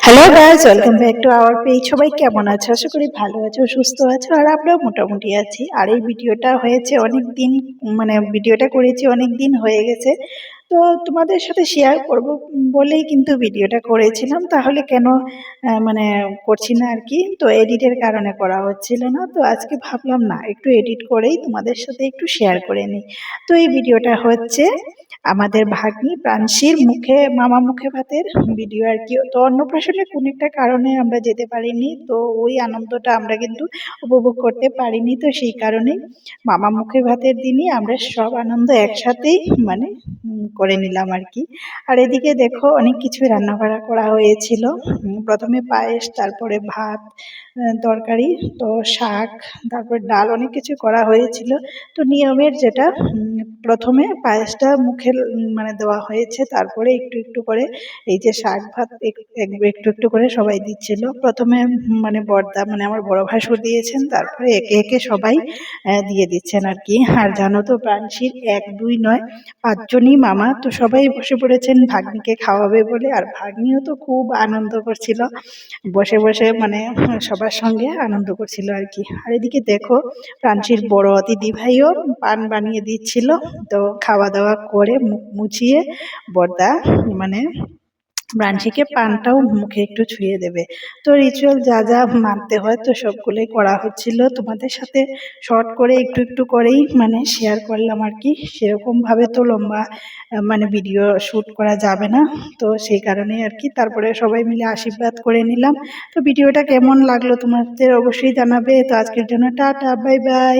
Hello guys, welcome back to our page. সবাই কেমন আছো? আশা করি ভালো আছো, সুস্থ আছো, আর আমরাও মোটামুটি আছি। আর এই ভিডিওটা হয়েছে অনেক দিন, মানে ভিডিওটা করেছি অনেক দিন হয়ে গেছে। তো তোমাদের সাথে শেয়ার করব বলেই কিন্তু ভিডিওটা করেছিলাম। তাহলে কেন মানে করছি না আর কি। তো এডিটের কারণে করা হচ্ছিল না। তো আজকে ভাবলাম না, একটু এডিট করেই তোমাদের সাথে একটু শেয়ার করে নিই। তো এই ভিডিওটা হচ্ছে আমাদের ভাগ্নি প্রাংশীর মামা মুখে ভাতের ভিডিও আর কি। তো অন্নপ্রাশনে কোন একটা কারণে আমরা যেতে পারিনি, তো ওই আনন্দটা আমরা কিন্তু উপভোগ করতে পারিনি। তো সেই কারণে মামা মুখে ভাতের দিনই আমরা সব আনন্দ একসাথেই মানে করে নিলাম আর কি। আর এদিকে দেখো অনেক কিছু রান্না বাড়া করা হয়েছিল। প্রথমে পায়েস, তারপরে ভাত, তরকারি, তো শাক, তারপর ডাল, অনেক কিছু করা হয়েছিল। তো নিয়মের যেটা, প্রথমে পায়েসটা মুখে মানে দেওয়া হয়েছে, তারপরে একটু একটু করে এই যে শাক ভাত একটু একটু করে সবাই দিচ্ছিল। প্রথমে মানে বড়দা মানে আমার বড় ভাসুর দিয়েছেন, তারপরে একে একে সবাই দিয়ে দিচ্ছেন আর কি। আর জানো তো প্রাণশীর এক দুই নয়, পাঁচজনই মামা। তো সবাই বসে পড়েছেন ভাগ্নিকে খাওয়াবে বলে। আর ভাগ্নিও তো খুব আনন্দ করছিল, বসে বসে মানে সবার সঙ্গে আনন্দ করছিল আর কি। আর এদিকে দেখো প্রাণশীর বড় দিদি ভাইও পান বানিয়ে দিচ্ছিল। তো খাওয়া দাওয়া করে মুখ মুছিয়ে বড়দা মানে প্রাণশীকে পানটাও মুখে একটু ছুঁয়ে দেবে। তো রিচুয়াল যা যা মানতে হয় তো সবগুলোই করা হচ্ছিল। তোমাদের সাথে শর্ট করে একটু একটু করেই মানে শেয়ার করলাম আর কি। সেরকম ভাবে তো লম্বা মানে ভিডিও শুট করা যাবে না, তো সেই কারণেই আর কি। তারপরে সবাই মিলে আশীর্বাদ করে নিলাম। তো ভিডিওটা কেমন লাগলো তোমাদের অবশ্যই জানাবে। তো আজকের জন্য টাটা, বাই বাই।